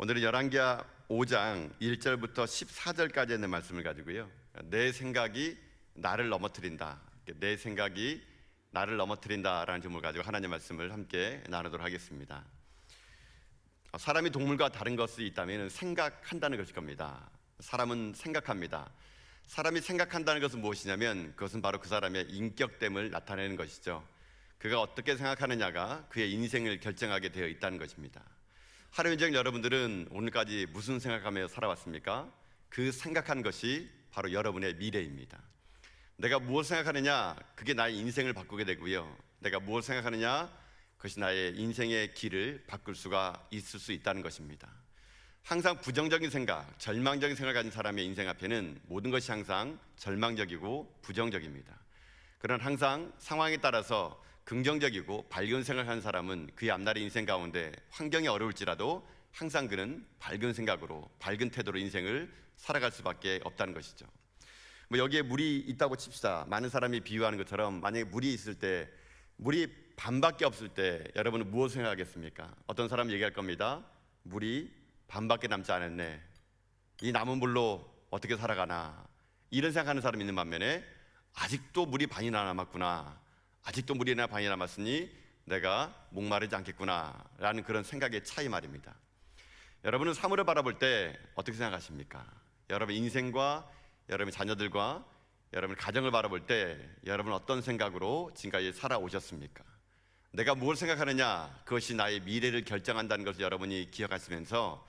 오늘은 열왕기하 5장 1절부터 14절까지 있는 말씀을 가지고요, 내 생각이 나를 넘어뜨린다, 내 생각이 나를 넘어뜨린다라는 제목을 가지고 하나님의 말씀을 함께 나누도록 하겠습니다. 사람이 동물과 다른 것이 있다면 생각한다는 것일 겁니다. 사람은 생각합니다. 사람이 생각한다는 것은 무엇이냐면 그것은 바로 그 사람의 인격됨을 나타내는 것이죠. 그가 어떻게 생각하느냐가 그의 인생을 결정하게 되어 있다는 것입니다. 하루 인생 여러분들은 오늘까지 무슨 생각하며 살아왔습니까? 그 생각한 것이 바로 여러분의 미래입니다. 내가 무엇을 생각하느냐, 그게 나의 인생을 바꾸게 되고요, 내가 무엇을 생각하느냐, 그것이 나의 인생의 길을 바꿀 수가 있을 수 있다는 것입니다. 항상 부정적인 생각, 절망적인 생각을 가진 사람의 인생 앞에는 모든 것이 항상 절망적이고 부정적입니다. 그러나 항상 상황에 따라서 긍정적이고 밝은 생각하는 사람은 그의 앞날의 인생 가운데 환경이 어려울지라도 항상 그는 밝은 생각으로, 밝은 태도로 인생을 살아갈 수밖에 없다는 것이죠. 여기에 물이 있다고 칩시다. 많은 사람이 비유하는 것처럼 만약에 물이 있을 때, 물이 반밖에 없을 때 여러분은 무엇을 생각하겠습니까? 어떤 사람은 얘기할 겁니다. 물이 반밖에 남지 않았네, 이 남은 물로 어떻게 살아가나, 이런 생각하는 사람이 있는 반면에 아직도 물이 반이나 남았구나, 아직도 물이나 반이 남았으니 내가 목마르지 않겠구나 라는 그런 생각의 차이 말입니다. 여러분은 사물을 바라볼 때 어떻게 생각하십니까? 여러분의 인생과 여러분의 자녀들과 여러분의 가정을 바라볼 때 여러분은 어떤 생각으로 지금까지 살아오셨습니까? 내가 무엇을 생각하느냐, 그것이 나의 미래를 결정한다는 것을 여러분이 기억하시면서,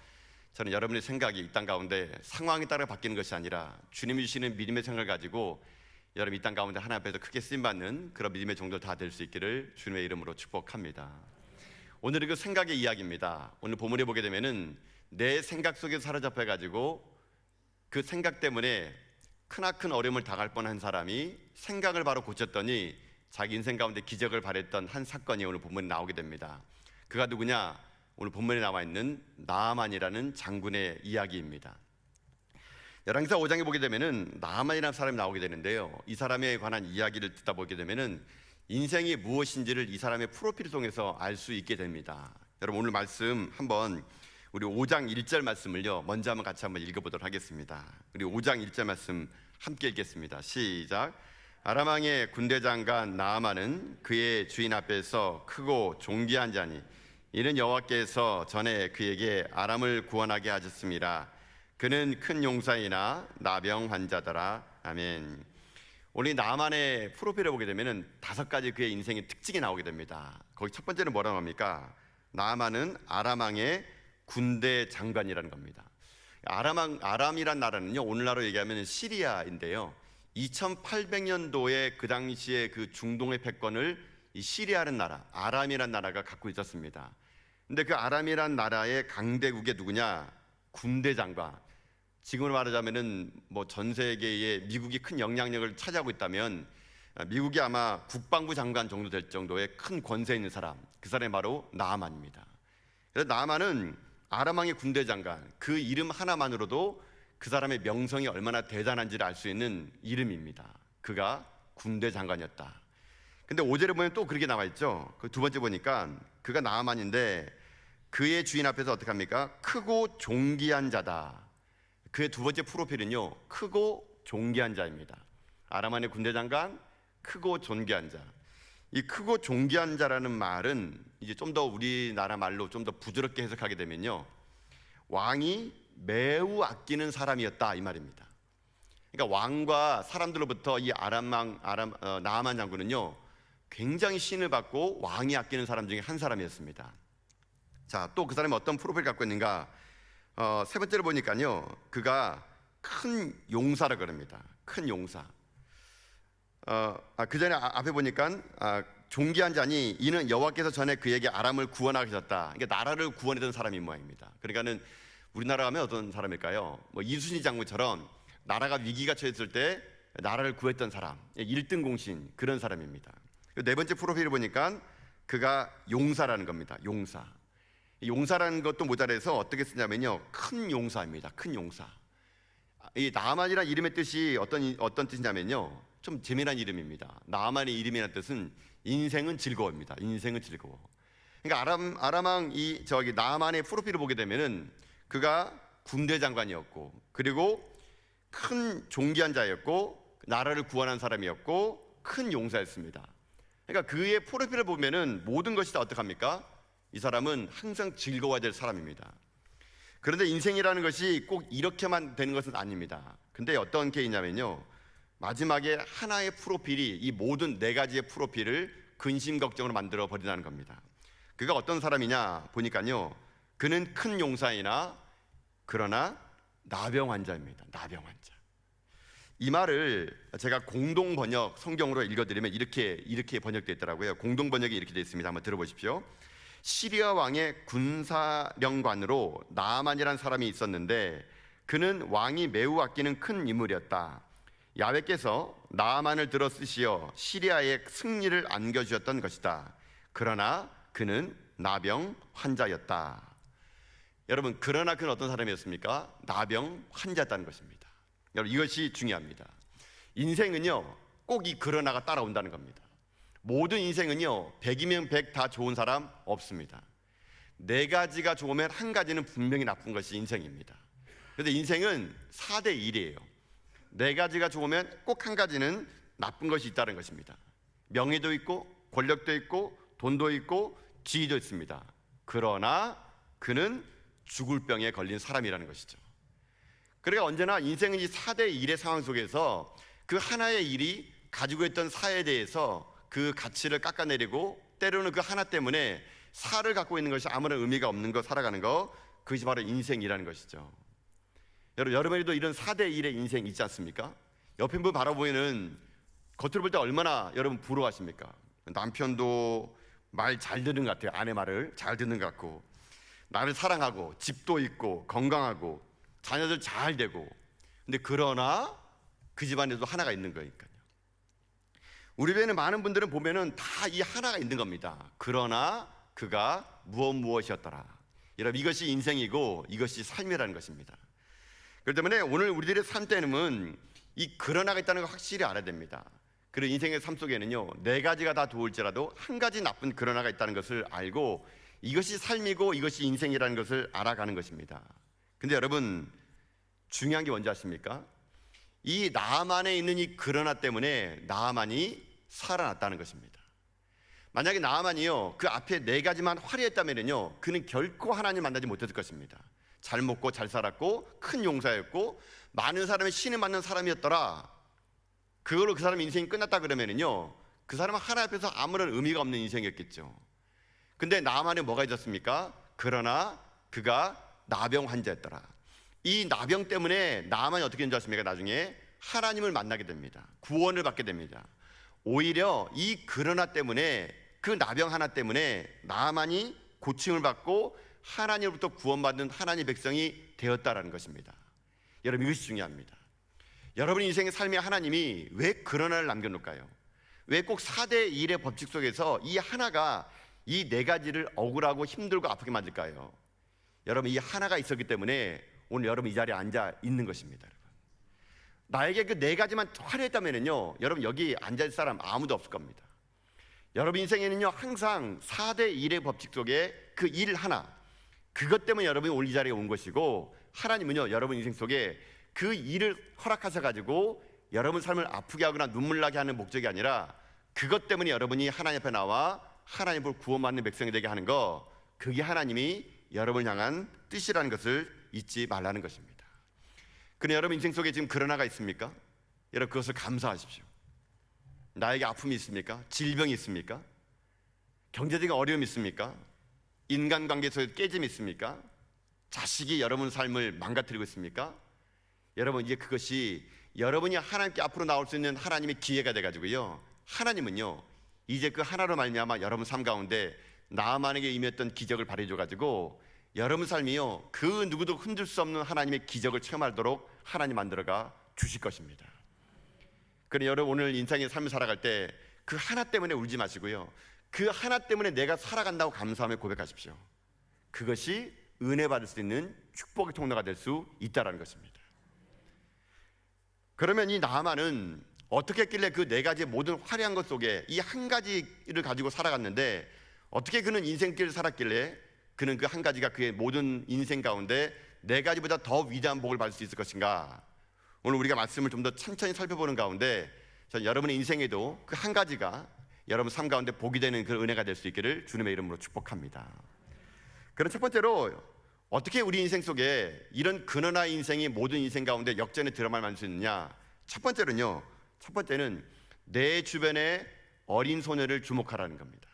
저는 여러분의 생각이 이 땅 가운데 상황에 따라 바뀌는 것이 아니라 주님이 주시는 믿음의 생각을 가지고 여러분 이 땅 가운데 하나님 앞에서 크게 쓰임받는 그런 믿음의 종들 다 될 수 있기를 주님의 이름으로 축복합니다. 오늘은 그 생각의 이야기입니다. 오늘 본문에 보게 되면은 내 생각 속에 사로잡혀 가지고 그 생각 때문에 크나큰 어려움을 당할 뻔한 사람이 생각을 바로 고쳤더니 자기 인생 가운데 기적을 발했던 한 사건이 오늘 본문에 나오게 됩니다. 그가 누구냐? 오늘 본문에 나와 있는 나아만이라는 장군의 이야기입니다. 열왕기하 5장에 보게 되면은 나아만이라는 사람이 나오게 되는데요, 이 사람에 관한 이야기를 듣다 보게 되면은 인생이 무엇인지를 이 사람의 프로필을 통해서 알 수 있게 됩니다. 여러분 오늘 말씀 한번 우리 5장 1절 말씀을요 먼저 한번 같이 한번 읽어보도록 하겠습니다. 우리 5장 1절 말씀 함께 읽겠습니다. 시작. 아람 왕의 군대 장관 나아만은 그의 주인 앞에서 크고 존귀한 자니 이는 여호와께서 전에 그에게 아람을 구원하게 하셨습니다. 그는 큰 용사이나 나병 환자더라. 아멘. 오늘 나아만의 프로필을 보게 되면 5가지 그의 인생의 특징이 나오게 됩니다. 거기 첫 번째는 뭐라고 합니까? 나아만은 아람 왕의 군대 장관이라는 겁니다. 아람이란 나라는요, 오늘날로 얘기하면 시리아인데요, 2800년도에 그 당시에 그 중동의 패권을 이 시리아라는 나라, 아람이란 나라가 갖고 있었습니다. 근데 그 아람이란 나라의 강대국의 누구냐? 군대 장관. 지금으로 말하자면은 전 세계에 미국이 큰 영향력을 차지하고 있다면 미국이 아마 국방부 장관 정도 될 정도의 큰 권세 있는 사람, 그 사람이 바로 나아만입니다. 그래서 나아만은 아람 왕의 군대 장관, 그 이름 하나만으로도 그 사람의 명성이 얼마나 대단한지를 알 수 있는 이름입니다. 그가 군대 장관이었다. 근데 5절에 보면 또 그렇게 나와 있죠. 그 두 번째 보니까 그가 나아만인데 그의 주인 앞에서 어떻게 합니까? 크고 존귀한 자다. 그의 두 번째 프로필은요, 크고 존귀한 자입니다. 아람 왕의 군대 장관, 크고 존귀한 자. 이 크고 존귀한 자라는 말은 이제 좀 더 우리나라 말로 좀 더 부드럽게 해석하게 되면요, 왕이 매우 아끼는 사람이었다 이 말입니다. 그러니까 왕과 사람들로부터 이 나아만 장군은요 굉장히 신을 받고 왕이 아끼는 사람 중에 한 사람이었습니다. 자, 또 그 사람이 어떤 프로필을 갖고 있는가? 세 번째로 보니까요, 그가 큰 용사라고 그럽니다. 큰 용사. 그 전에 앞에 보니까 존귀한 자니 이는 여호와께서 전에 그에게 아람을 구원하셨다. 그러니까 나라를 구원했던 사람인 모양입니다. 그러니까는 우리나라 하면 어떤 사람일까요? 이순신 장군처럼 나라가 위기가 처했을 때 나라를 구했던 사람, 1등 공신, 그런 사람입니다. 네 번째 프로필을 보니까 그가 용사라는 겁니다. 용사. 용사라는 것도 모자라서 어떻게 쓰냐면요, 큰 용사입니다. 큰 용사. 이 나아만이라는 이름의 뜻이 어떤 뜻이냐면요, 좀 재미난 이름입니다. 나아만의 이름이라는 뜻은 인생은 즐거워입니다. 인생은 즐거워. 그러니까 아람 왕 나아만의 프로필을 보게 되면은 그가 군대 장관이었고, 그리고 큰 존귀한 자였고, 나라를 구원한 사람이었고, 큰 용사였습니다. 그러니까 그의 프로필을 보면은 모든 것이 다 어떡합니까? 이 사람은 항상 즐거워야 될 사람입니다. 그런데 인생이라는 것이 꼭 이렇게만 되는 것은 아닙니다. 근데 어떤 게 있냐면요, 마지막에 하나의 프로필이 이 모든 네 가지의 프로필을 근심 걱정으로 만들어 버린다는 겁니다. 그가 어떤 사람이냐 보니까요, 그는 큰 용사이나 그러나 나병 환자입니다. 나병 환자. 이 말을 제가 공동 번역 성경으로 읽어드리면 이렇게 번역되어 있더라고요. 공동 번역이 이렇게 되어 있습니다. 한번 들어보십시오. 시리아 왕의 군사령관으로 나아만이라는 사람이 있었는데 그는 왕이 매우 아끼는 큰 인물이었다. 야훼께서 나아만을 들어 쓰시어 시리아의 승리를 안겨주셨던 것이다. 그러나 그는 나병 환자였다. 여러분, 그러나 그는 어떤 사람이었습니까? 나병 환자였다는 것입니다. 여러분, 이것이 중요합니다. 인생은요, 꼭 이 그러나가 따라온다는 겁니다. 모든 인생은요, 100이면 100 다 좋은 사람 없습니다. 네 가지가 좋으면 한 가지는 분명히 나쁜 것이 인생입니다. 그런데 인생은 4대 1이에요. 네 가지가 좋으면 꼭 한 가지는 나쁜 것이 있다는 것입니다. 명예도 있고 권력도 있고 돈도 있고 지위도 있습니다. 그러나 그는 죽을 병에 걸린 사람이라는 것이죠. 그러니까 언제나 인생은 이 4대 1의 상황 속에서 그 하나의 일이 가지고 있던 사에 대해서 그 가치를 깎아내리고 때로는 그 하나 때문에 사를 갖고 있는 것이 아무런 의미가 없는 거 살아가는 거, 그것이 바로 인생이라는 것이죠. 여러분에도 이런 4대 1의 인생 있지 않습니까? 옆에 분 바라보면 겉으로 볼 때 얼마나 여러분 부러워하십니까? 남편도 말 잘 듣는 것 같아요. 아내 말을 잘 듣는 것 같고, 나를 사랑하고 집도 있고 건강하고 자녀들 잘 되고. 근데 그러나 그 집안에도 하나가 있는 거니까요. 우리 배에는 많은 분들은 보면은 다 이 하나가 있는 겁니다. 그러나 그가 무엇이었더라. 여러분, 이것이 인생이고 이것이 삶이라는 것입니다. 그렇기 때문에 오늘 우리들의 삶 때는 이 그러나가 있다는 걸 확실히 알아야 됩니다. 그리고 인생의 삶 속에는요, 네 가지가 다 좋을지라도 한 가지 나쁜 그러나가 있다는 것을 알고 이것이 삶이고 이것이 인생이라는 것을 알아가는 것입니다. 근데 여러분, 중요한 게 뭔지 아십니까? 이 나아만에 있는 이 그러나 때문에 나아만이 살아났다는 것입니다. 만약에 나아만이요, 그 앞에 네 가지만 화려했다면요, 그는 결코 하나님 만나지 못했을 것입니다. 잘 먹고 잘 살았고 큰 용사였고 많은 사람의 신을 맞는 사람이었더라. 그걸로 그 사람의 인생이 끝났다 그러면은요, 그 사람은 하나님 앞에서 아무런 의미가 없는 인생이었겠죠. 근데 나아만에 뭐가 있었습니까? 그러나 그가 나병 환자였더라. 이 나병 때문에 나아만이 어떻게 된지 아십니까? 나중에 하나님을 만나게 됩니다. 구원을 받게 됩니다. 오히려 이 그러나 때문에, 그 나병 하나 때문에 나아만이 고침을 받고 하나님으로부터 구원받는 하나님의 백성이 되었다라는 것입니다. 여러분, 이것이 중요합니다. 여러분 인생의 삶에 하나님이 왜 그러나를 남겨놓을까요? 왜 꼭 4대 1의 법칙 속에서 이 하나가 이 네 가지를 억울하고 힘들고 아프게 만들까요? 여러분, 이 하나가 있었기 때문에 오늘 여러분 이 자리에 앉아 있는 것입니다. 여러분, 나에게 그 네 가지만 화려했다면요, 여러분 여기 앉아 있을 사람 아무도 없을 겁니다. 여러분 인생에는요, 항상 4대 1의 법칙 속에 그 일 하나, 그것 때문에 여러분이 오늘 이 자리에 온 것이고, 하나님은요, 여러분 인생 속에 그 일을 허락하셔가지고 여러분 삶을 아프게 하거나 눈물 나게 하는 목적이 아니라, 그것 때문에 여러분이 하나님 앞에 나와 하나님을 구원받는 백성이 되게 하는 거, 그게 하나님이 여러분을 향한 뜻이라는 것을 잊지 말라는 것입니다. 그런데 여러분 인생 속에 지금 그러나가 있습니까? 여러분, 그것을 감사하십시오. 나에게 아픔이 있습니까? 질병이 있습니까? 경제적인 어려움이 있습니까? 인간관계 속에 깨짐이 있습니까? 자식이 여러분 삶을 망가뜨리고 있습니까? 여러분, 이제 그것이 여러분이 하나님께 앞으로 나올 수 있는 하나님의 기회가 돼가지고요, 하나님은요 이제 그 하나로 말미암아 여러분 삶 가운데 나아만에게 임했던 기적을 발휘해줘가지고 여러분 삶이요, 그 누구도 흔들 수 없는 하나님의 기적을 체험하도록 하나님 만들어가 주실 것입니다. 그러니 여러분, 오늘 인생의 삶을 살아갈 때 그 하나 때문에 울지 마시고요, 그 하나 때문에 내가 살아간다고 감사하며 고백하십시오. 그것이 은혜 받을 수 있는 축복의 통로가 될 수 있다는 것입니다. 그러면 이 나아만은 어떻게 했길래 그 네 가지의 모든 화려한 것 속에 이 한 가지를 가지고 살아갔는데, 어떻게 그는 인생길을 살았길래 그는 그 한 가지가 그의 모든 인생 가운데 네 가지보다 더 위대한 복을 받을 수 있을 것인가? 오늘 우리가 말씀을 좀 더 천천히 살펴보는 가운데 전 여러분의 인생에도 그 한 가지가 여러분 삶 가운데 복이 되는 그 은혜가 될 수 있기를 주님의 이름으로 축복합니다. 그럼 첫 번째로 어떻게 우리 인생 속에 이런 근원화 인생이 모든 인생 가운데 역전의 드라마를 만들 수 있느냐? 첫 번째는 내 주변의 어린 소녀를 주목하라는 겁니다.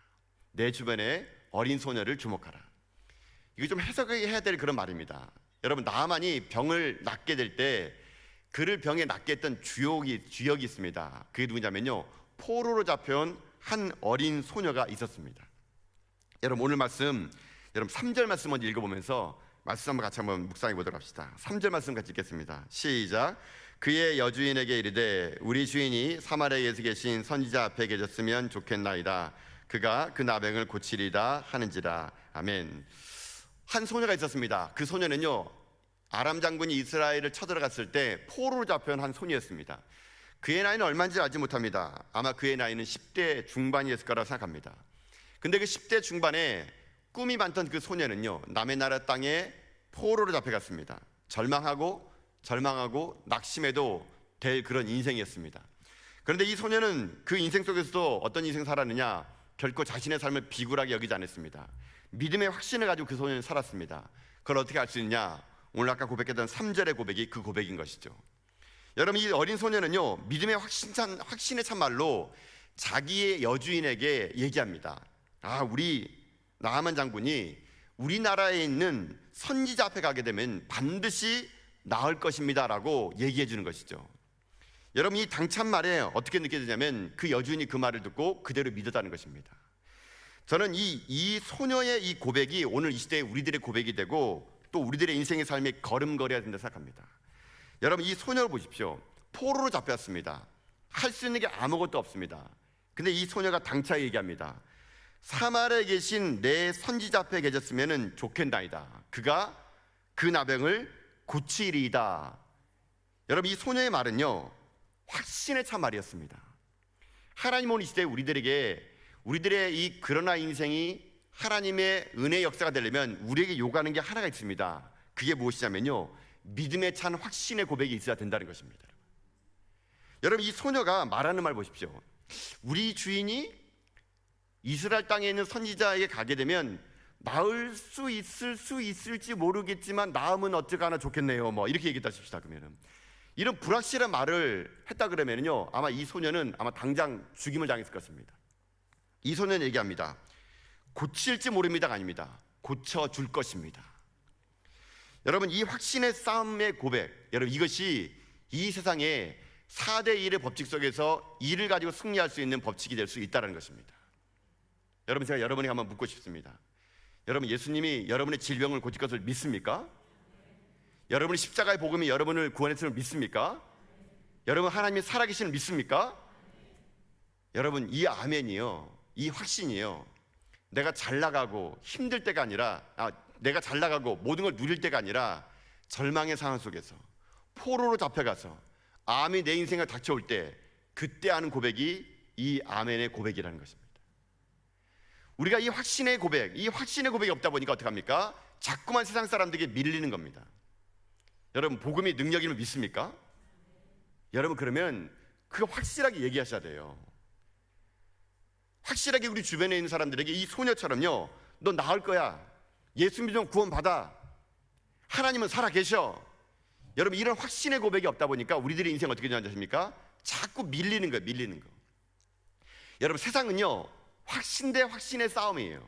내 주변의 어린 소녀를 주목하라. 이거 좀 해석해야 될 그런 말입니다. 여러분, 나만이 병을 낫게 될 때 그를 병에 낫게 했던 주역이 있습니다. 그게 누구냐면요, 포로로 잡혀온 한 어린 소녀가 있었습니다. 여러분, 오늘 말씀, 여러분 3절 말씀 먼저 읽어보면서 말씀 한번 같이 한번 묵상해 보도록 합시다. 3절 말씀 같이 읽겠습니다. 시작. 그의 여주인에게 이르되 우리 주인이 사마리아에서 계신 선지자 앞에 계셨으면 좋겠나이다. 그가 그 나병을 고치리다 하는지라. 아멘. 한 소녀가 있었습니다. 그 소녀는요, 아람 장군이 이스라엘을 쳐들어갔을 때 포로로 잡혀온 한 소녀였습니다. 그의 나이는 얼마인지 알지 못합니다. 아마 그의 나이는 10대 중반이었을 거라고 생각합니다. 근데 그 10대 중반에 꿈이 많던 그 소녀는요, 남의 나라 땅에 포로로 잡혀갔습니다. 절망하고 낙심해도 될 그런 인생이었습니다. 그런데 이 소녀는 그 인생 속에서도 어떤 인생 살았느냐? 결코 자신의 삶을 비굴하게 여기지 않았습니다. 믿음의 확신을 가지고 그 소녀는 살았습니다. 그걸 어떻게 알 수 있냐? 오늘 아까 고백했던 3절의 고백이 그 고백인 것이죠. 여러분, 이 어린 소녀는요, 믿음의 확신의 참말로 자기의 여주인에게 얘기합니다. 우리 나하만 장군이 우리나라에 있는 선지자 앞에 가게 되면 반드시 나을 것입니다 라고 얘기해 주는 것이죠. 여러분, 이 당찬 말에 어떻게 느껴지냐면 그 여주인이 그 말을 듣고 그대로 믿었다는 것입니다. 저는 이 소녀의 이 고백이 오늘 이 시대에 우리들의 고백이 되고 또 우리들의 인생의 삶에 걸음걸이가 된다 생각합니다. 여러분, 이 소녀를 보십시오. 포로로 잡혔습니다. 할 수 있는 게 아무것도 없습니다. 근데 이 소녀가 당차 얘기합니다. 사마리아에 계신 내 선지자 앞에 계셨으면 좋겠나이다. 그가 그 나병을 고치리이다. 여러분, 이 소녀의 말은요, 확신의 참 말이었습니다. 하나님 오늘 이 시대에 우리들의 이 그러나 인생이 하나님의 은혜의 역사가 되려면 우리에게 요구하는 게 하나가 있습니다. 그게 무엇이냐면요, 믿음에 찬 확신의 고백이 있어야 된다는 것입니다. 여러분, 이 소녀가 말하는 말 보십시오. 우리 주인이 이스라엘 땅에 있는 선지자에게 가게 되면 나을 수 있을지 모르겠지만 나으면 어쩌거나 좋겠네요. 이렇게 얘기했다 칩시다. 그러면은 이런 불확실한 말을 했다 그러면요, 아마 이 소녀는 아마 당장 죽임을 당했을 것입니다. 이 소녀는 얘기합니다. 고칠지 모릅니다가 아닙니다. 고쳐줄 것입니다. 여러분, 이 확신의 싸움의 고백, 여러분, 이것이 이 세상에 4대 1의 법칙 속에서 이를 가지고 승리할 수 있는 법칙이 될 수 있다는 것입니다. 여러분, 제가 여러분에게 한번 묻고 싶습니다. 여러분, 예수님이 여러분의 질병을 고칠 것을 믿습니까? 여러분이 십자가의 복음이 여러분을 구원했음을 믿습니까? 여러분, 하나님이 살아계심을 믿습니까? 여러분, 이 아멘이요, 이 확신이요, 내가 잘 나가고 힘들 때가 아니라 내가 잘 나가고 모든 걸 누릴 때가 아니라 절망의 상황 속에서 포로로 잡혀가서 암이 내 인생을 닥쳐올 때 그때 하는 고백이 이 아멘의 고백이라는 것입니다. 우리가 이 확신의 고백이 없다 보니까 어떡합니까? 자꾸만 세상 사람들에게 밀리는 겁니다. 여러분, 복음이 능력임을 믿습니까? 여러분, 그러면 그거 확실하게 얘기하셔야 돼요. 확실하게 우리 주변에 있는 사람들에게 이 소녀처럼요, 너 나을 거야, 예수 믿으면 구원 받아, 하나님은 살아계셔. 여러분, 이런 확신의 고백이 없다 보니까 우리들의 인생 어떻게 되는지 자꾸 밀리는 거예요. 밀리는 거. 여러분, 세상은요, 확신 대 확신의 싸움이에요.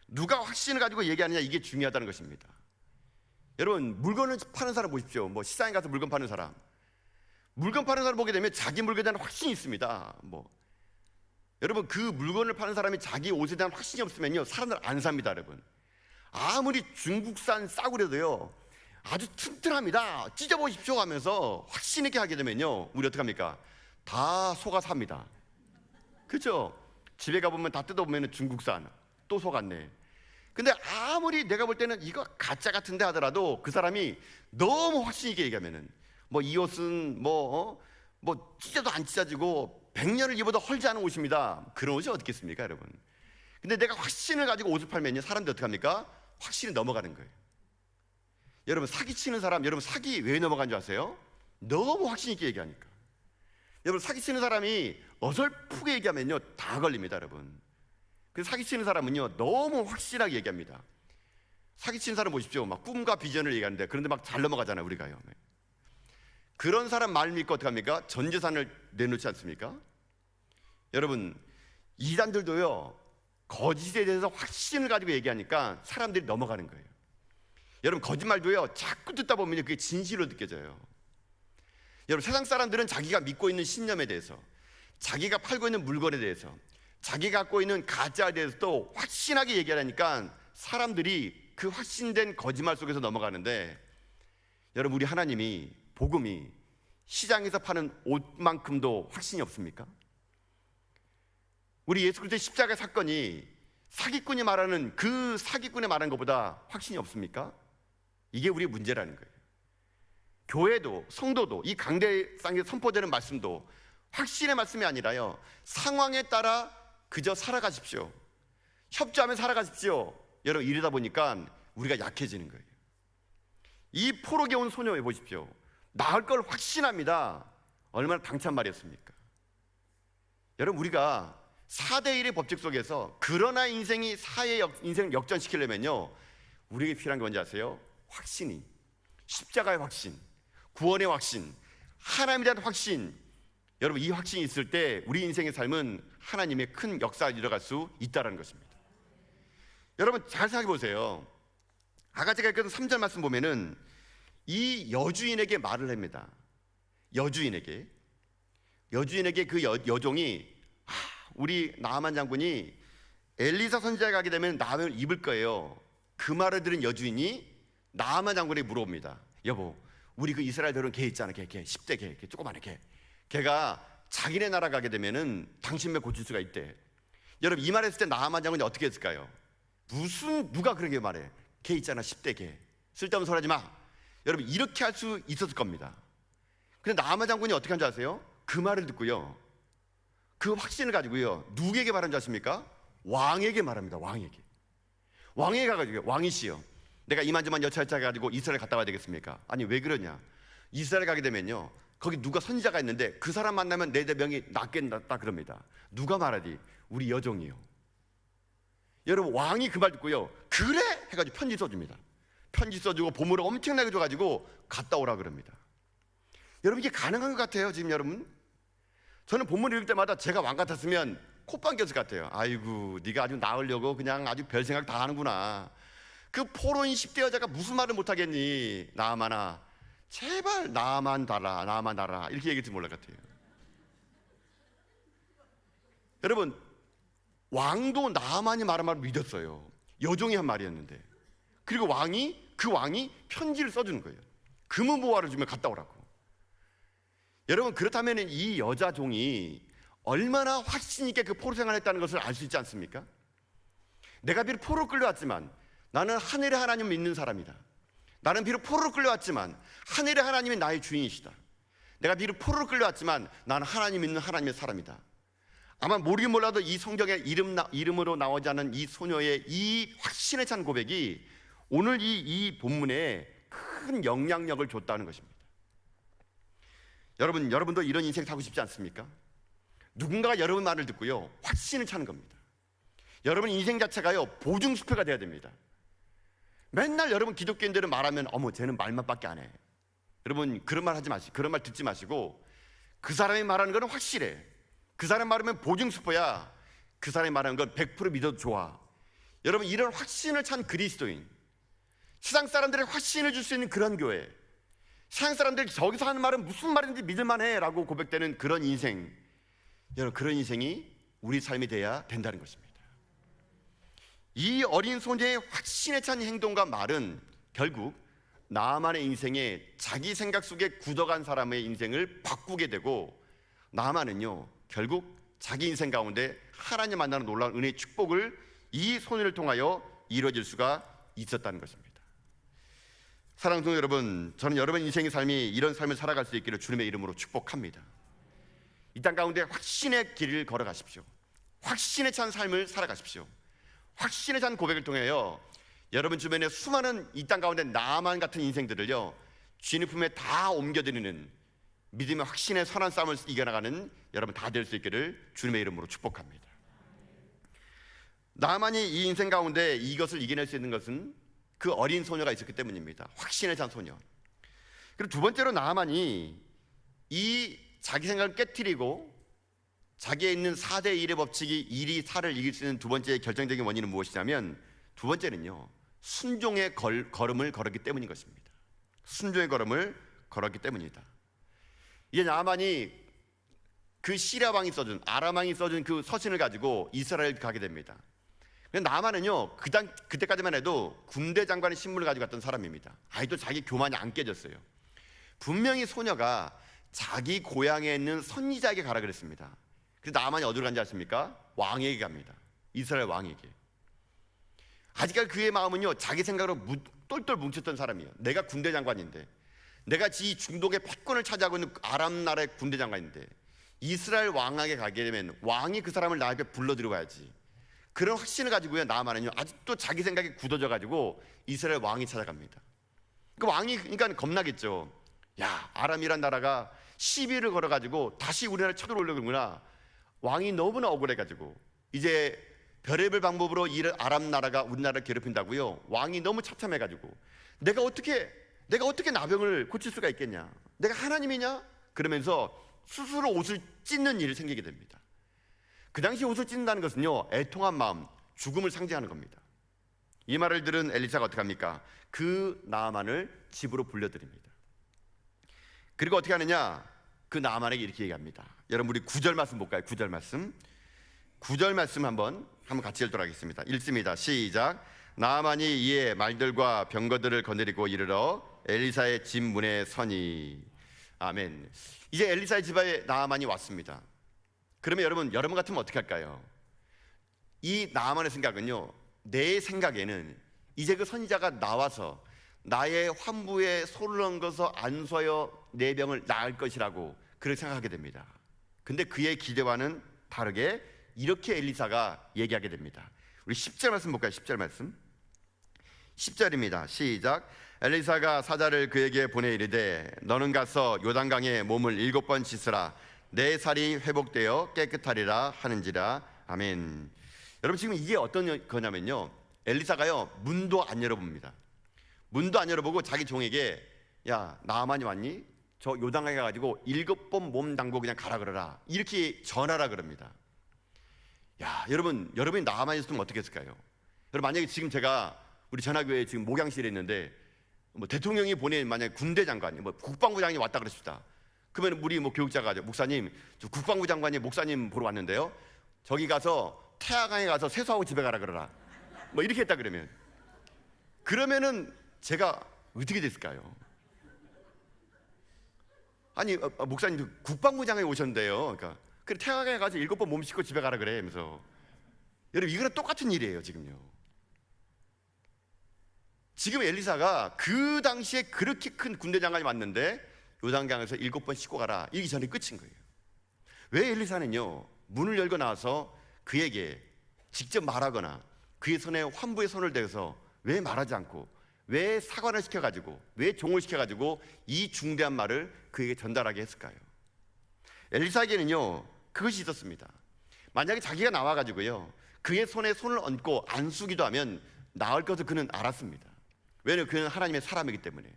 누가 확신을 가지고 얘기하느냐, 이게 중요하다는 것입니다. 여러분, 물건을 파는 사람 보십시오. 시장에 가서 물건 파는 사람 보게 되면 자기 물건에 대한 확신이 있습니다. 여러분, 그 물건을 파는 사람이 자기 옷에 대한 확신이 없으면요, 사람들 안 삽니다. 여러분, 아무리 중국산 싸구려도요 아주 튼튼합니다, 찢어보십시오 하면서 확신 있게 하게 되면요, 우리 어떡합니까? 다 속아 삽니다. 그렇죠? 집에 가보면 다 뜯어보면 중국산, 또 속았네. 근데 아무리 내가 볼 때는 이거 가짜 같은데 하더라도 그 사람이 너무 확신 있게 얘기하면은 이 옷은 찢어도 안 찢어지고 100년을 입어도 헐지 않은 옷입니다. 그런 옷이 어떻겠습니까, 여러분? 근데 내가 확신을 가지고 옷을 팔면요, 사람들이 어떡합니까? 확신이 넘어가는 거예요. 여러분 사기치는 사람, 여러분 사기 왜 넘어간 줄 아세요? 너무 확신 있게 얘기하니까. 여러분 사기치는 사람이 어설프게 얘기하면요 다 걸립니다, 여러분. 그래서 사기치는 사람은요 너무 확실하게 얘기합니다. 사기치는 사람 보십시오. 막 꿈과 비전을 얘기하는데 그런데 막 잘 넘어가잖아요, 우리가요. 그런 사람 말 믿고 어떻게 합니까? 전 재산을 내놓지 않습니까? 여러분 이단들도요 거짓에 대해서 확신을 가지고 얘기하니까 사람들이 넘어가는 거예요. 여러분 거짓말도요 자꾸 듣다 보면 그게 진실로 느껴져요. 여러분 세상 사람들은 자기가 믿고 있는 신념에 대해서, 자기가 팔고 있는 물건에 대해서, 자기가 갖고 있는 가짜에 대해서도 확신하게 얘기하니까 사람들이 그 확신된 거짓말 속에서 넘어가는데, 여러분 우리 하나님이, 복음이 시장에서 파는 옷만큼도 확신이 없습니까? 우리 예수 그리스도의 십자가 사건이 사기꾼이 말하는 그 사기꾼이 말하는 것보다 확신이 없습니까? 이게 우리의 문제라는 거예요. 교회도 성도도 이 강대상에 선포되는 말씀도 확신의 말씀이 아니라요 상황에 따라 그저 살아가십시오, 협조하며 살아가십시오. 여러분 이러다 보니까 우리가 약해지는 거예요. 이 포로게 온 소녀 보십시오. 나을 걸 확신합니다. 얼마나 당찬 말이었습니까? 여러분 우리가 4대1의 법칙 속에서 그러나 인생이 인생을 역전시키려면요 우리에게 필요한 게 뭔지 아세요? 확신이, 십자가의 확신, 구원의 확신, 하나님에 대한 확신. 여러분 이 확신이 있을 때 우리 인생의 삶은 하나님의 큰 역사를 이뤄갈 수 있다는 것입니다. 여러분 잘 생각해 보세요. 아까 제가 읽었던 3절 말씀 보면은 이 여주인에게 말을 합니다. 여주인에게 그 여종이 우리 나아만 장군이 엘리사 선지자가 가게 되면 나아만을 입을 거예요. 그 말을 들은 여주인이 나아만 장군에게 물어봅니다. 여보, 우리 그 이스라엘 들은 개 있잖아, 걔 10대 개 조그마한 걔가 자기네 나라 가게 되면은 당신 배 고칠 수가 있대. 여러분 이 말했을 때 나아만 장군이 어떻게 했을까요? 누가 그렇게 말해? 개 있잖아, 10대 개, 쓸데없는 소리 하지 마. 여러분 이렇게 할 수 있었을 겁니다. 근데 나아만 장군이 어떻게 한 줄 아세요? 그 말을 듣고요 그 확신을 가지고요 누구에게 말한 줄 아십니까? 왕에게 말합니다. 왕에게 가가지고, 왕이시여 내가 이만저만 여차여차 가지고 이스라엘 갔다 와야 되겠습니까? 아니 왜 그러냐, 이스라엘 가게 되면요 거기 누가 선지자가 있는데 그 사람 만나면 내 명이 낫겠다 그럽니다. 누가 말하디? 우리 여종이요. 여러분 왕이 그 말 듣고요 그래 해가지고 편지 써줍니다. 편지 써주고 보물을 엄청나게 줘가지고 갔다 오라 그럽니다. 여러분 이게 가능한 것 같아요? 지금 여러분 저는 본문을 읽을 때마다 제가 왕 같았으면 콧방 꼈을 것 같아요. 아이고 네가 아주 나으려고 그냥 아주 별 생각 다 하는구나. 그 포로인 10대 여자가 무슨 말을 못하겠니? 나아만아 제발 나만 달라 이렇게 얘기할지 몰랄 것 같아요. 여러분 왕도 나아만이 말한 말을 믿었어요. 여종이 한 말이었는데. 그리고 그 왕이 편지를 써주는 거예요. 금은보화를 주면 갔다 오라고. 여러분 그렇다면 이 여자 종이 얼마나 확신 있게 그 포로 생활을 했다는 것을 알 수 있지 않습니까? 내가 비록 포로로 끌려왔지만 나는 하늘의 하나님을 믿는 사람이다. 나는 비록 포로로 끌려왔지만 하늘의 하나님이 나의 주인이시다. 내가 비록 포로로 끌려왔지만 나는 하나님 믿는 하나님의 사람이다. 아마 모르긴 몰라도 이 성경에 이름으로 나오지 않은 이 소녀의 이 확신에 찬 고백이 오늘 이 본문에 큰 영향력을 줬다는 것입니다. 여러분도 이런 인생 살고 싶지 않습니까? 누군가가 여러분 말을 듣고요 확신을 차는 겁니다. 여러분 인생 자체가요 보증수표가 돼야 됩니다. 맨날 여러분 기독교인들은 말하면 어머 쟤는 말만밖에 안 해. 여러분 그런 말 하지 마시고, 그런 말 듣지 마시고, 그 사람이 말하는 거는 확실해. 그 사람 말하면 보증수표야. 그 사람이 말하는 건 100% 믿어도 좋아. 여러분 이런 확신을 찬 그리스도인, 세상 사람들의 확신을 줄 수 있는 그런 교회, 세상 사람들이 저기서 하는 말은 무슨 말인지 믿을만해 라고 고백되는 그런 인생, 여러분 그런 인생이 우리 삶이 돼야 된다는 것입니다. 이 어린 소녀의 확신에 찬 행동과 말은 결국 나아만의 인생에 자기 생각 속에 굳어간 사람의 인생을 바꾸게 되고, 나아만은요 결국 자기 인생 가운데 하나님 만나는 놀라운 은혜의 축복을 이 소녀를 통하여 이루어질 수가 있었다는 것입니다. 사랑하는 성도 여러분, 저는 여러분 인생의 삶이 이런 삶을 살아갈 수 있기를 주님의 이름으로 축복합니다. 이 땅 가운데 확신의 길을 걸어가십시오. 확신에 찬 삶을 살아가십시오. 확신에 찬 고백을 통하여 여러분 주변에 수많은 이 땅 가운데 나만 같은 인생들을요 주님 품에 다 옮겨드리는 믿음의 확신의 선한 싸움을 이겨나가는 여러분 다 될 수 있기를 주님의 이름으로 축복합니다. 나만이 이 인생 가운데 이것을 이겨낼 수 있는 것은 그 어린 소녀가 있었기 때문입니다. 확신에 찬 소녀. 그리고 두 번째로 나만이 이 자기 생각을 깨트리고 자기에 있는 4대 1의 법칙이 1이 4를 이길 수 있는 두 번째 결정적인 원인은 무엇이냐면 두 번째는요 순종의 걸음을 걸었기 때문인 것입니다. 순종의 걸음을 걸었기 때문이다. 이제 나만이 그 시리아 왕이 써준 아람 왕이 써준 그 서신을 가지고 이스라엘 가게 됩니다. 나만은요 그때까지만 해도 군대 장관의 신분을 가지고 갔던 사람입니다. 아직도 자기 교만이 안 깨졌어요. 분명히 소녀가 자기 고향에 있는 선지자에게 가라 그랬습니다. 그래서 나만이 어디로 간지 아십니까? 왕에게 갑니다. 이스라엘 왕에게. 아직까지 그의 마음은요 자기 생각으로 똘똘 뭉쳤던 사람이에요. 내가 군대 장관인데, 내가 이 중동의 패권을 차지하고 있는 아람 나라의 군대 장관인데 이스라엘 왕에게 가게 되면 왕이 그 사람을 나에게 불러들여 와야지. 그런 확신을 가지고요 나만은요 아직도 자기 생각에 굳어져 가지고 이스라엘 왕이 찾아갑니다. 그 왕이 그러니까 겁나겠죠. 야, 아람이란 나라가 시비를 걸어 가지고 다시 우리나라를 쳐들어오려구나. 왕이 너무나 억울해 가지고 이제 별의별 방법으로 이 아람 나라가 우리나라를 괴롭힌다고요. 왕이 너무 참참해 가지고 내가 어떻게 나병을 고칠 수가 있겠냐? 내가 하나님이냐? 그러면서 스스로 옷을 찢는 일이 생기게 됩니다. 그 당시 옷을 찢는다는 것은요 애통한 마음, 죽음을 상징하는 겁니다. 이 말을 들은 엘리사가 어떻게 합니까? 그 나아만을 집으로 불러들입니다. 그리고 어떻게 하느냐? 그 나아만에게 이렇게 얘기합니다. 여러분 우리 9절 말씀 볼까요? 9절 말씀 한번 같이 읽도록 하겠습니다. 읽습니다. 시작. 나아만이 이에 말들과 병거들을 거느리고 이르러 엘리사의 집 문에 서니. 아멘. 이제 엘리사의 집에 나아만이 왔습니다. 그러면 여러분 같으면 어떻게 할까요? 이 나아만의 생각은요 내 생각에는 이제 그 선지자가 나와서 나의 환부에 손을 얹어서 안수하여 내 병을 나을 것이라고 그렇게 생각하게 됩니다. 근데 그의 기대와는 다르게 이렇게 엘리사가 얘기하게 됩니다. 우리 10절 말씀 볼까요? 10절 말씀 10절입니다. 시작. 엘리사가 사자를 그에게 보내 이르되 너는 가서 요단강에 몸을 7번 씻으라. 내 살이 회복되어 깨끗하리라 하는지라. 아멘. 여러분 지금 이게 어떤 거냐면요 엘리사가요 문도 안 열어봅니다. 문도 안 열어보고 자기 종에게 야 나아만이 왔니? 저 요단강에 가가지고 7번 몸 담고 그냥 가라 그러라 이렇게 전하라 그럽니다. 야 여러분이 나아만이 있으면 어떻게 했을까요? 여러분 만약에 지금 제가 우리 전화교회에 지금 목양실에 있는데 뭐 대통령이 보낸 만약에 군대 장관이 뭐 국방부 장관이 왔다 그랬습니다. 그러면 우리 뭐 교육자가 목사님 저 국방부 장관이 목사님 보러 왔는데요 저기 가서 태화강에 가서 세수하고 집에 가라 그러라 뭐 이렇게 했다 그러면은 제가 어떻게 됐을까요? 아니 목사님 국방부 장관이 오셨는데요 그러니까 그래 태화강에 가서 7번 몸 씻고 집에 가라 그래 하면서 여러분 이거랑 똑같은 일이에요. 지금 엘리사가 그 당시에 그렇게 큰 군대 장관이 왔는데 요단강에서 7번 씻고 가라 이기 전에 끝인 거예요. 왜 엘리사는요 문을 열고 나와서 그에게 직접 말하거나 그의 손에 환부의 손을 대서 왜 말하지 않고 왜 사관을 시켜가지고 왜 종을 시켜가지고 이 중대한 말을 그에게 전달하게 했을까요? 엘리사에게는요 그것이 있었습니다. 만약에 자기가 나와가지고요 그의 손에 손을 얹고 안수기도 하면 나을 것을 그는 알았습니다. 왜냐하면 그는 하나님의 사람이기 때문에.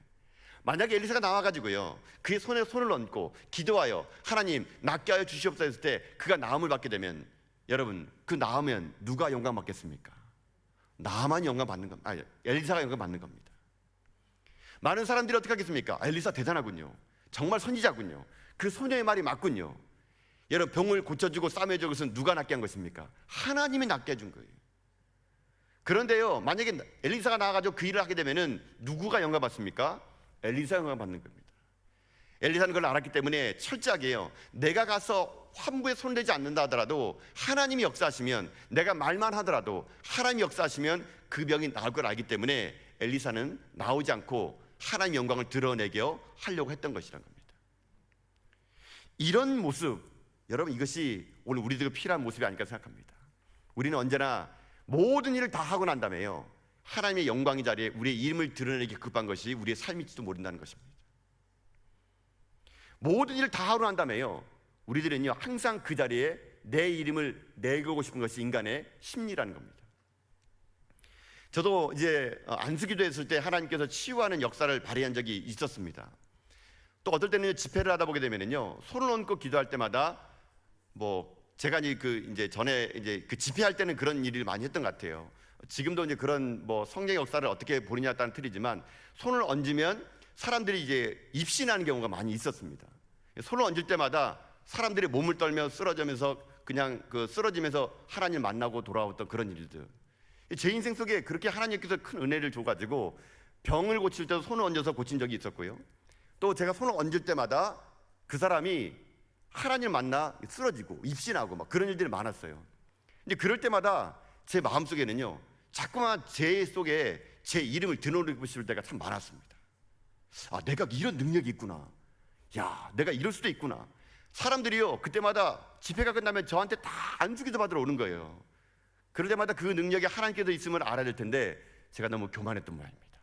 만약에 엘리사가 나와가지고요 그의 손에 손을 얹고 기도하여 하나님 낫게 하여 주시옵소서 했을 때 그가 나음을 받게 되면 여러분 그 나으면 누가 영광 받겠습니까? 나만이 영광 받는 겁니다. 엘리사가 영광 받는 겁니다. 많은 사람들이 어떻게 하겠습니까? 엘리사 대단하군요. 정말 선지자군요. 그 소녀의 말이 맞군요. 여러분 병을 고쳐주고 싸매주고 그것은 누가 낫게 한 것입니까? 하나님이 낫게 해준 거예요. 그런데요 만약에 엘리사가 나와가지고 그 일을 하게 되면은 누구가 영광 받습니까? 엘리사가 영광 받는 겁니다. 엘리사는 그걸 알았기 때문에 철저하게요 내가 가서 환부에 손대지 않는다 하더라도 하나님이 역사하시면 내가 말만 하더라도 하나님이 역사하시면 그 병이 나을 걸 알기 때문에 엘리사는 나오지 않고 하나님의 영광을 드러내게 하려고 했던 것이란 겁니다. 이런 모습 여러분 이것이 오늘 우리들에게 필요한 모습이 아닐까 생각합니다. 우리는 언제나 모든 일을 다 하고 난 다음에요 하나님의 영광의 자리에 우리의 이름을 드러내기 급한 것이 우리의 삶일지도 모른다는 것입니다. 모든 일을 다 하고 난 다음에요, 우리들은요 항상 그 자리에 내 이름을 내걸고 싶은 것이 인간의 심리라는 겁니다. 저도 이제 안수기도 했을 때 하나님께서 치유하는 역사를 발휘한 적이 있었습니다. 또 어떨 때는 집회를 하다 보게 되면은요, 손을 얹고 기도할 때마다 제가 이제 전에 이제 그 집회할 때는 그런 일을 많이 했던 것 같아요. 지금도 이제 그런 성령 역사를 어떻게 보느냐에 따른 틀이지만, 손을 얹으면 사람들이 이제 입신하는 경우가 많이 있었습니다. 손을 얹을 때마다 사람들이 몸을 떨며 쓰러지면서 그냥 쓰러지면서 하나님을 만나고 돌아왔던 그런 일들. 제 인생 속에 그렇게 하나님께서 큰 은혜를 줘가지고 병을 고칠 때도 손을 얹어서 고친 적이 있었고요. 또 제가 손을 얹을 때마다 그 사람이 하나님을 만나 쓰러지고 입신하고 막 그런 일들이 많았어요. 근데 그럴 때마다 제 마음속에는요, 자꾸만 제 속에 제 이름을 드러내고 싶을 때가 참 많았습니다. 아, 내가 이런 능력이 있구나. 야, 내가 이럴 수도 있구나. 사람들이요, 그때마다 집회가 끝나면 저한테 다 안수기도 받으러 오는 거예요. 그럴 때마다 그 능력이 하나님께서 있음을 알아야 될 텐데, 제가 너무 교만했던 모양입니다.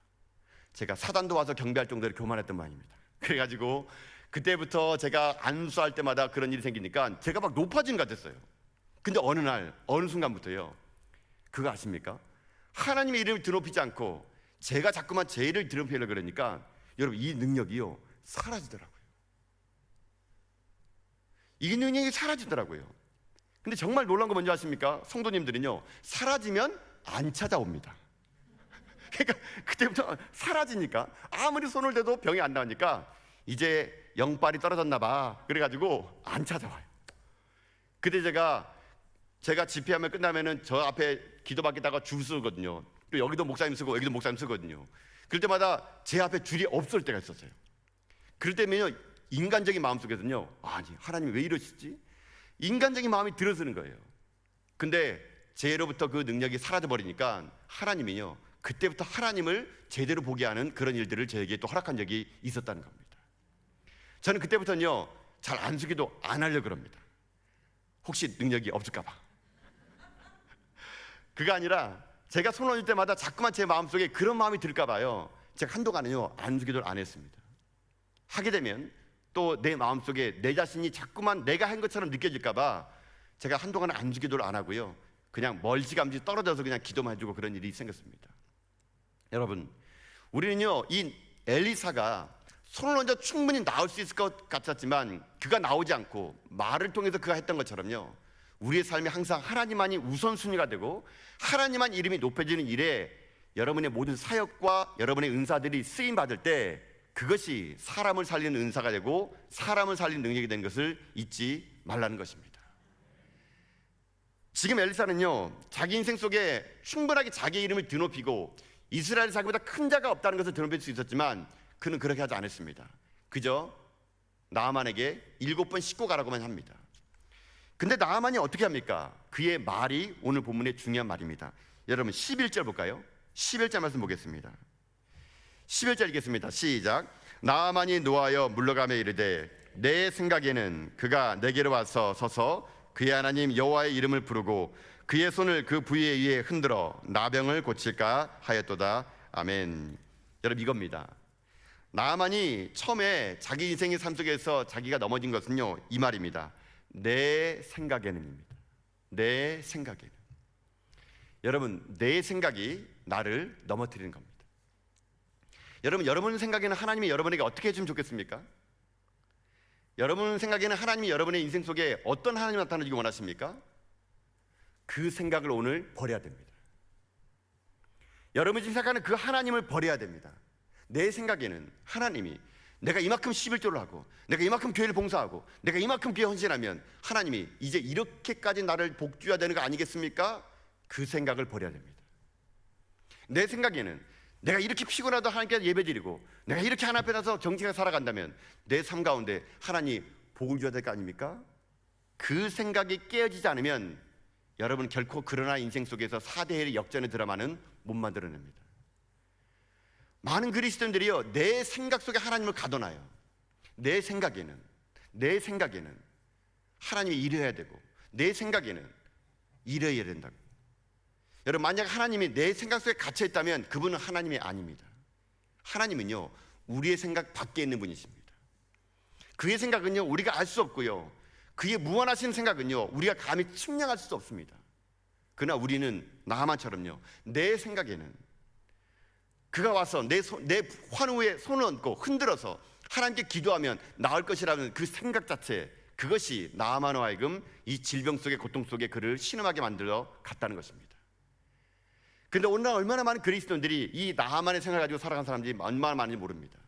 제가 사단도 와서 경배할 정도로 교만했던 모양입니다. 그래가지고 그때부터 제가 안수할 때마다 그런 일이 생기니까 제가 막 높아진 것 같았어요. 근데 어느 날, 어느 순간부터요, 그거 아십니까? 하나님의 이름을 드높이지 않고 제가 자꾸만 제 이름을 드높이려고 그러니까 여러분, 이 능력이요 사라지더라고요. 이 능력이 사라지더라고요. 근데 정말 놀라운 거 뭔지 아십니까? 성도님들은요, 사라지면 안 찾아옵니다. 그러니까 그때부터 사라지니까 아무리 손을 대도 병이 안 나오니까 이제 영빨이 떨어졌나 봐. 그래가지고 안 찾아와요. 그때 제가 집회하면 끝나면은 저 앞에 기도받겠다가 줄 서거든요. 또 여기도 목사님 쓰고 여기도 목사님 쓰거든요. 그럴 때마다 제 앞에 줄이 없을 때가 있었어요. 그럴 때면요, 인간적인 마음속에서는요, 아니 하나님 왜 이러시지? 인간적인 마음이 들어서는 거예요. 근데 제로부터 그 능력이 사라져 버리니까 하나님이요, 그때부터 하나님을 제대로 보게 하는 그런 일들을 저에게 또 허락한 적이 있었다는 겁니다. 저는 그때부터는요, 잘 안수기도 안 하려고 합니다. 혹시 능력이 없을까 봐. 그가 아니라 제가 손 얹을 때마다 자꾸만 제 마음속에 그런 마음이 들까 봐요. 제가 한동안은요 안수기도를 안 했습니다. 하게 되면 또 내 마음속에 내 자신이 자꾸만 내가 한 것처럼 느껴질까 봐 제가 한동안은 안수기도를 안 하고요, 그냥 멀찌감치 떨어져서 그냥 기도만 해주고 그런 일이 생겼습니다. 여러분, 우리는요, 이 엘리사가 손을 얹어 충분히 나올 수 있을 것 같았지만 그가 나오지 않고 말을 통해서 그가 했던 것처럼요, 우리의 삶이 항상 하나님만이 우선순위가 되고 하나님만 이름이 높여지는 일에 여러분의 모든 사역과 여러분의 은사들이 쓰임받을 때 그것이 사람을 살리는 은사가 되고 사람을 살리는 능력이 된 것을 잊지 말라는 것입니다. 지금 엘리사는요, 자기 인생 속에 충분하게 자기 이름을 드높이고 이스라엘 자기보다 큰 자가 없다는 것을 드높일 수 있었지만 그는 그렇게 하지 않았습니다. 그저 나아만에게 7번 씻고 가라고만 합니다. 근데 나아만이 어떻게 합니까? 그의 말이 오늘 본문의 중요한 말입니다. 여러분 11절 볼까요? 11절 말씀 보겠습니다. 11절 읽겠습니다. 시작. 나아만이 노하여 물러가며 이르되 내 생각에는 그가 내게로 와서 서서 그의 하나님 여호와의 이름을 부르고 그의 손을 그 부위 위에 흔들어 나병을 고칠까 하였도다. 아멘. 여러분, 이겁니다. 나아만이 처음에 자기 인생의 삶 속에서 자기가 넘어진 것은요, 이 말입니다. 내 생각에는입니다. 내 생각에는. 여러분, 내 생각이 나를 넘어뜨리는 겁니다. 여러분 생각에는 하나님이 여러분에게 어떻게 해주면 좋겠습니까? 여러분 생각에는 하나님이 여러분의 인생 속에 어떤 하나님이 나타나기 원하십니까? 그 생각을 오늘 버려야 됩니다. 여러분이 생각하는 그 하나님을 버려야 됩니다. 내 생각에는 하나님이 내가 이만큼 11조를 하고 내가 이만큼 교회를 봉사하고 내가 이만큼 교회 헌신하면 하나님이 이제 이렇게까지 나를 복주해야 되는 거 아니겠습니까? 그 생각을 버려야 됩니다. 내 생각에는 내가 이렇게 피곤하다 하나님께 예배드리고 내가 이렇게 하나님 앞에 나서 정직하게 살아간다면 내 삶 가운데 하나님 복을 줘야 될 거 아닙니까? 그 생각이 깨어지지 않으면 여러분 결코 그러나 인생 속에서 4대1 역전의 드라마는 못 만들어냅니다. 많은 그리스도인들이요, 내 생각 속에 하나님을 가둬놔요. 내 생각에는 하나님이 이래야 되고 내 생각에는 이래야 된다고. 여러분, 만약 하나님이 내 생각 속에 갇혀 있다면 그분은 하나님이 아닙니다. 하나님은요, 우리의 생각 밖에 있는 분이십니다. 그의 생각은요, 우리가 알 수 없고요, 그의 무한하신 생각은요, 우리가 감히 측량할 수 없습니다. 그러나 우리는 나하만처럼요, 내 생각에는 그가 와서 내 환우에 손을 얹고 흔들어서 하나님께 기도하면 나을 것이라는 그 생각 자체, 그것이 나하만으로 하여금 이 질병 속의 고통 속에 그를 신음하게 만들어 갔다는 것입니다. 그런데 오늘날 얼마나 많은 그리스도인들이 이 나하만의 생각을 가지고 살아간 사람들이 얼마나 많은지 모릅니다.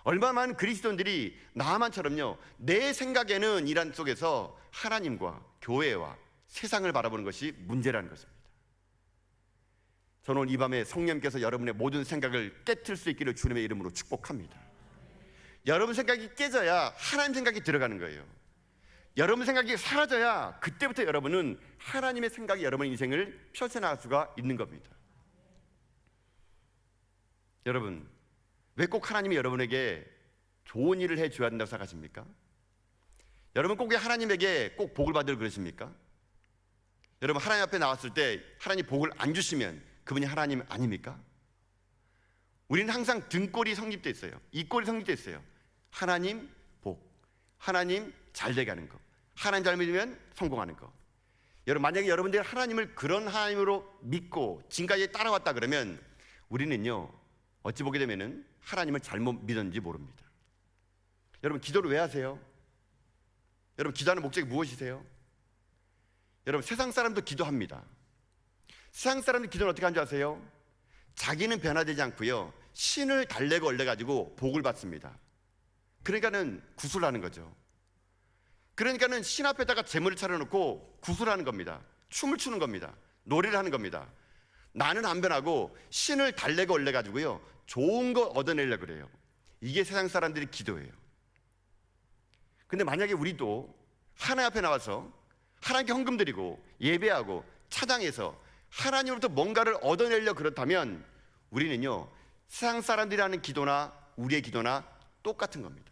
얼마나 많은 그리스도인들이 나하만처럼요, 내 생각에는 이란 속에서 하나님과 교회와 세상을 바라보는 것이 문제라는 것입니다. 저는 오늘 이 밤에 성령님께서 여러분의 모든 생각을 깨트릴 수 있기를 주님의 이름으로 축복합니다. 여러분 생각이 깨져야 하나님 생각이 들어가는 거예요. 여러분 생각이 사라져야 그때부터 여러분은 하나님의 생각이 여러분의 인생을 펼쳐나갈 수가 있는 겁니다. 여러분, 왜 꼭 하나님이 여러분에게 좋은 일을 해줘야 된다고 생각하십니까? 여러분 꼭 왜 하나님에게 꼭 복을 받으려 그러십니까? 여러분, 하나님 앞에 나왔을 때 하나님 복을 안 주시면 그분이 하나님 아닙니까? 우리는 항상 등골이 성립되어 있어요. 입골이 성립되어 있어요. 하나님 복, 하나님 잘 되게 하는 거, 하나님 잘 믿으면 성공하는 거. 여러분, 만약에 여러분들이 하나님을 그런 하나님으로 믿고 지금까지 따라왔다 그러면 우리는요, 어찌 보게 되면은 하나님을 잘못 믿었는지 모릅니다. 여러분, 기도를 왜 하세요? 여러분, 기도하는 목적이 무엇이세요? 여러분, 세상 사람도 기도합니다. 세상 사람들 기도는 어떻게 하는 줄 아세요? 자기는 변화되지 않고요, 신을 달래고 올려가지고 복을 받습니다. 그러니까는 구슬하는 거죠. 그러니까는 신 앞에다가 제물을 차려놓고 구슬하는 겁니다. 춤을 추는 겁니다. 노래를 하는 겁니다. 나는 안 변하고 신을 달래고 올려가지고요, 좋은 거 얻어내려고 그래요. 이게 세상 사람들이 기도예요. 근데 만약에 우리도 하나님 앞에 나와서 하나님께 헌금 드리고 예배하고 찬양해서 하나님으로부터 뭔가를 얻어내려 그렇다면 우리는요, 세상 사람들이 하는 기도나 우리의 기도나 똑같은 겁니다.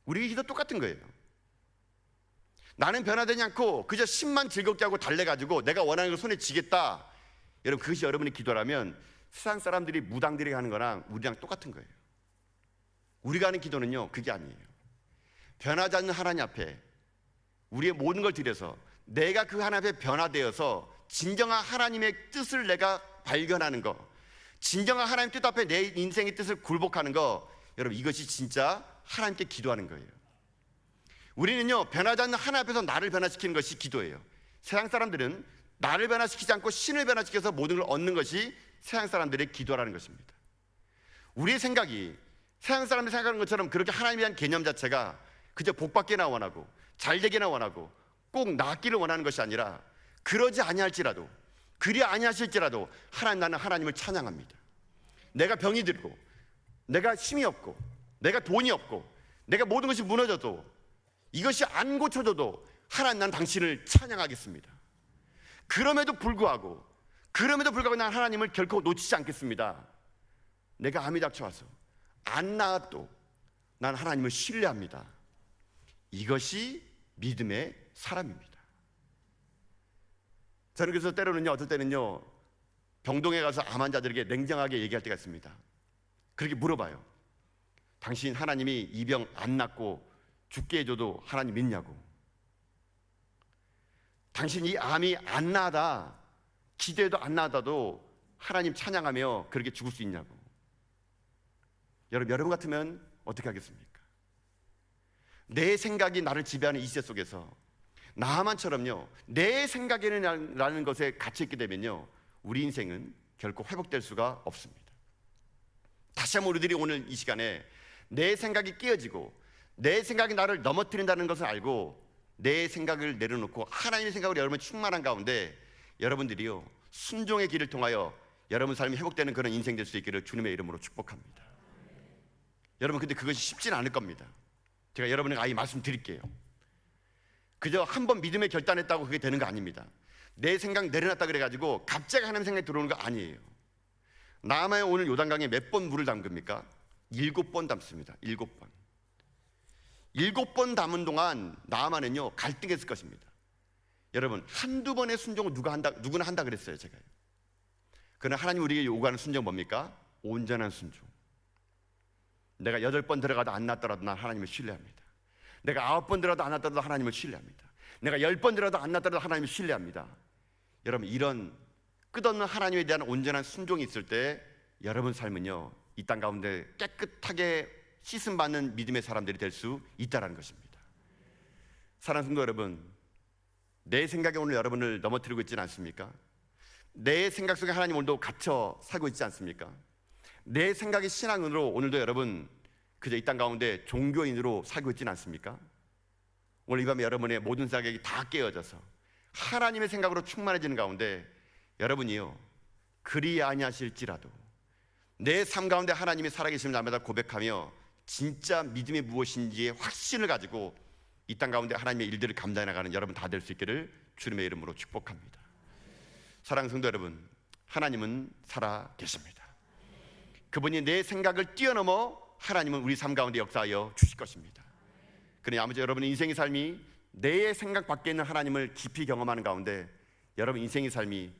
우리의 기도 똑같은 거예요. 나는 변화되지 않고 그저 신만 즐겁게 하고 달래가지고 내가 원하는 걸 손에 쥐겠다. 여러분, 그것이 여러분의 기도라면 세상 사람들이 무당들이 하는 거랑 우리랑 똑같은 거예요. 우리가 하는 기도는요, 그게 아니에요. 변하지 않는 하나님 앞에 우리의 모든 걸 드려서 내가 그 하나님 앞에 변화되어서 진정한 하나님의 뜻을 내가 발견하는 거, 진정한 하나님 뜻 앞에 내 인생의 뜻을 굴복하는 거, 여러분, 이것이 진짜 하나님께 기도하는 거예요. 우리는요, 변하지 않는 하나님 앞에서 나를 변화시키는 것이 기도예요. 세상 사람들은 나를 변화시키지 않고 신을 변화시켜서 모든 걸 얻는 것이 세상 사람들의 기도라는 것입니다. 우리의 생각이 세상 사람들이 생각하는 것처럼 그렇게 하나님에 대한 개념 자체가 그저 복받기나 원하고 잘되기나 원하고 꼭 낫기를 원하는 것이 아니라, 그러지 아니할지라도, 그리 아니하실지라도 하나님, 나는 하나님을 찬양합니다. 내가 병이 들고 내가 힘이 없고 내가 돈이 없고 내가 모든 것이 무너져도, 이것이 안 고쳐져도 하나님, 난 당신을 찬양하겠습니다. 그럼에도 불구하고 난 하나님을 결코 놓치지 않겠습니다. 내가 암이 닥쳐와서 안 나아도 난 하나님을 신뢰합니다. 이것이 믿음의 사람입니다. 저는 그래서 때로는요, 어떨 때는요, 병동에 가서 암 환자들에게 냉정하게 얘기할 때가 있습니다. 그렇게 물어봐요. 당신 하나님이 이 병 안 낫고 죽게 해줘도 하나님 믿냐고. 당신 이 암이 안 나다, 기도해도 안 나다도 하나님 찬양하며 그렇게 죽을 수 있냐고. 여러분 같으면 어떻게 하겠습니까? 내 생각이 나를 지배하는 이 시대 속에서 나하만처럼요, 내 생각에는 라는 것에 갇혀있게 되면요, 우리 인생은 결코 회복될 수가 없습니다. 다시 한번 우리들이 오늘 이 시간에 내 생각이 깨어지고 내 생각이 나를 넘어뜨린다는 것을 알고 내 생각을 내려놓고 하나님의 생각으로 여러분 충만한 가운데 여러분들이요, 순종의 길을 통하여 여러분 삶이 회복되는 그런 인생 될 수 있기를 주님의 이름으로 축복합니다. 여러분, 근데 그것이 쉽지는 않을 겁니다. 제가 여러분에게 아예 말씀드릴게요. 그저 한번 믿음에 결단했다고 그게 되는 거 아닙니다. 내 생각 내려놨다 그래가지고 갑자기 하나님 생각이 들어오는 거 아니에요. 나아만이 오늘 요단강에 몇 번 물을 담급니까? 7번 담습니다. 7번 담은 동안 나아만은요, 갈등했을 것입니다. 여러분, 한두 번의 순종을 누구나 한다 그랬어요, 제가요. 그러나 하나님 우리에게 요구하는 순종 뭡니까? 온전한 순종. 내가 8번 들어가도 안 낫더라도 난 하나님을 신뢰합니다. 내가 9번 들어가도 안 낫더라도 하나님을 신뢰합니다. 내가 10번 들어가도 안 낫더라도 하나님을 신뢰합니다. 여러분, 이런 끝없는 하나님에 대한 온전한 순종이 있을 때 여러분 삶은요, 이 땅 가운데 깨끗하게 씻음받는 믿음의 사람들이 될 수 있다는 것입니다. 사랑하는 성도 여러분, 내 생각이 오늘 여러분을 넘어뜨리고 있지는 않습니까? 내 생각 속에 하나님 오늘도 갇혀 살고 있지 않습니까? 내 생각의 신앙으로 오늘도 여러분 그저 이 땅 가운데 종교인으로 살고 있지는 않습니까? 오늘 이 밤에 여러분의 모든 생각이 다 깨어져서 하나님의 생각으로 충만해지는 가운데 여러분이요, 그리 아니하실지라도 내 삶 가운데 하나님이 살아계심을 날마다 고백하며 진짜 믿음이 무엇인지의 확신을 가지고 이 땅 가운데 하나님의 일들을 감당해 나가는 여러분 다 될 수 있기를 주님의 이름으로 축복합니다. 사랑하는 성도 여러분, 하나님은 살아 계십니다. 그분이 내 생각을 뛰어넘어 하나님은 우리 삶 가운데 역사하여 주실 것입니다. 그러니 아버지, 여러분의 인생의 삶이 내 생각 밖에 있는 하나님을 깊이 경험하는 가운데 여러분 인생의 삶이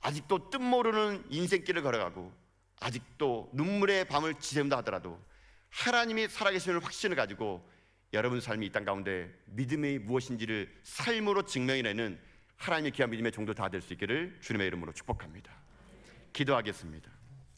아직도 뜻모르는 인생길을 걸어가고 아직도 눈물의 밤을 지새운다 하더라도 하나님이 살아계심을 확신을 가지고 여러분 삶이 이 땅 가운데 믿음이 무엇인지를 삶으로 증명해내는 하나님의 귀한 믿음의 종도 다 될 수 있기를 주님의 이름으로 축복합니다. 기도하겠습니다.